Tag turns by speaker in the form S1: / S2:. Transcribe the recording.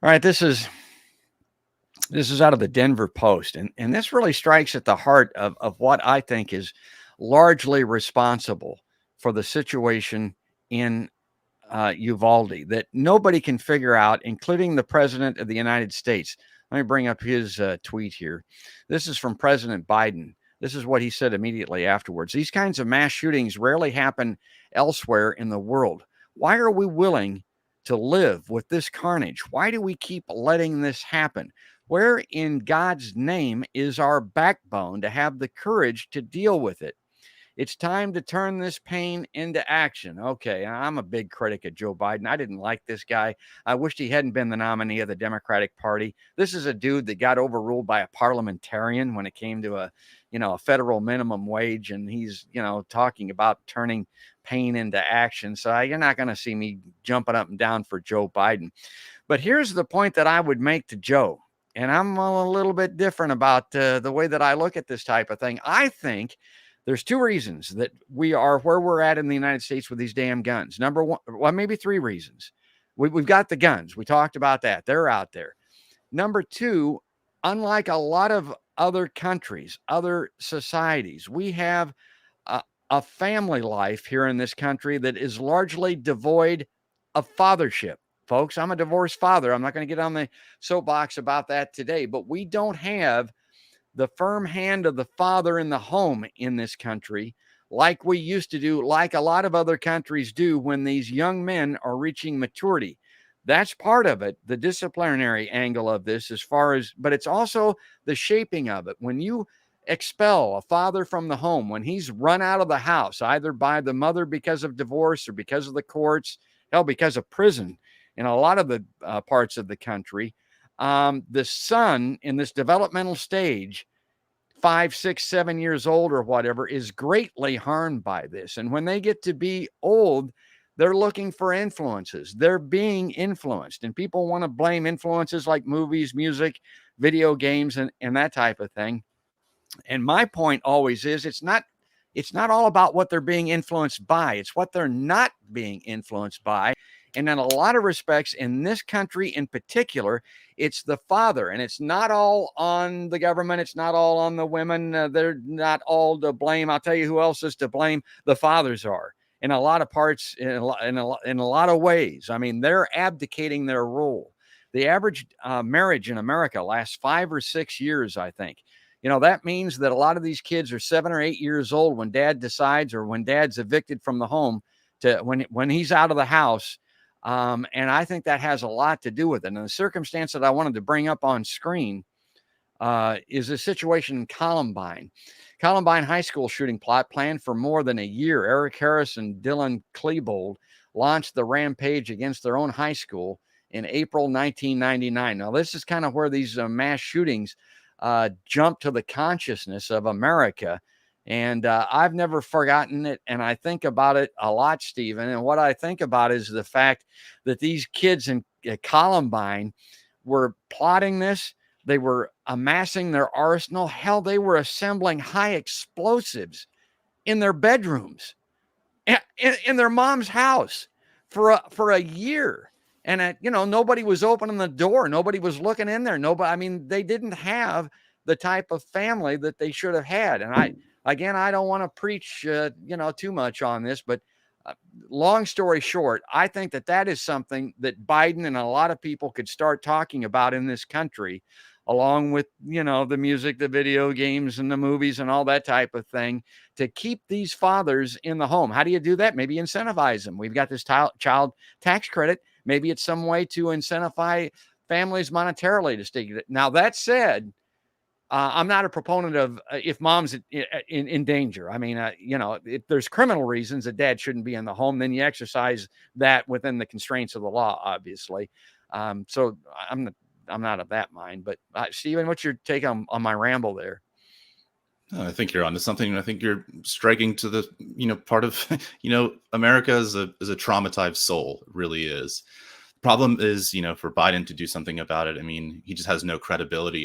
S1: All right, this is out of the Denver Post, and this really strikes at the heart of what I think is largely responsible for the situation in Uvalde that nobody can figure out, including the President of the United States. Let me bring up his tweet here. This is from President Biden. This is what he said immediately afterwards. These kinds of mass shootings rarely happen elsewhere in the world. Why are we willing to live with this carnage? Why do we keep letting this happen? Where in God's name is our backbone to have the courage to deal with it? It's time to turn this pain into action. Okay, I'm a big critic of Joe Biden. I didn't like this guy. I wished he hadn't been the nominee of the Democratic Party. This is a dude that got overruled by a parliamentarian when it came to a federal minimum wage, and he's, talking about turning pain into action. So you're not going to see me jumping up and down for Joe Biden. But here's the point that I would make to Joe, and I'm a little bit different about the way that I look at this type of thing. I think there's two reasons that we are where we're at in the United States with these damn guns. Number one, well, maybe three reasons. We've got the guns. We talked about that. They're out there. Number two, unlike a lot of other countries, other societies, we have a family life here in this country that is largely devoid of fathership. Folks, I'm a divorced father. I'm not going to get on the soapbox about that today, but we don't have the firm hand of the father in the home in this country like we used to do, like a lot of other countries do when these young men are reaching maturity. That's part of it, the disciplinary angle of this, but it's also the shaping of it. When you expel a father from the home, when he's run out of the house, either by the mother because of divorce or because of the courts, hell, because of prison in a lot of the parts of the country, the son in this developmental stage, 5, 6, 7 years old or whatever, is greatly harmed by this. And when they get to be old, they're looking for influences. They're being influenced. And people want to blame influences like movies, music, video games, and that type of thing. And my point always is it's not all about what they're being influenced by. It's what they're not being influenced by. And in a lot of respects, in this country in particular, it's the father. And it's not all on the government. It's not all on the women. They're not all to blame. I'll tell you who else is to blame. The fathers are in a lot of parts, in a lot of ways. I mean, they're abdicating their role. The average marriage in America lasts 5 or 6 years, I think. That means that a lot of these kids are 7 or 8 years old when dad decides, or when dad's evicted from the home, to when he's out of the house. And I think that has a lot to do with it. And the circumstance that I wanted to bring up on screen is a situation in Columbine. Columbine High School shooting plot planned for more than a year. Eric Harris and Dylan Klebold launched the rampage against their own high school in April 1999. Now, this is kind of where these mass shootings jump to the consciousness of America. And I've never forgotten it. And I think about it a lot, Stephen. And what I think about is the fact that these kids in Columbine were plotting this. They were amassing their arsenal. Hell, they were assembling high explosives in their bedrooms, in their mom's house for a year. And, nobody was opening the door. Nobody was looking in there. They didn't have the type of family that they should have had. And I don't want to preach, too much on this, but long story short, I think that is something that Biden and a lot of people could start talking about in this country, along with, the music, the video games, and the movies and all that type of thing, to keep these fathers in the home. How do you do that? Maybe incentivize them. We've got this child tax credit. Maybe it's some way to incentivize families monetarily to stay. Now, that said, I'm not a proponent of if mom's in danger. If there's criminal reasons that dad shouldn't be in the home, then you exercise that within the constraints of the law, obviously. So I'm not of that mind. But Stephen, what's your take on my ramble there?
S2: I think you're onto something. I think you're striking to the, part of, America is a traumatized soul. It really is. Problem is, for Biden to do something about it. He just has no credibility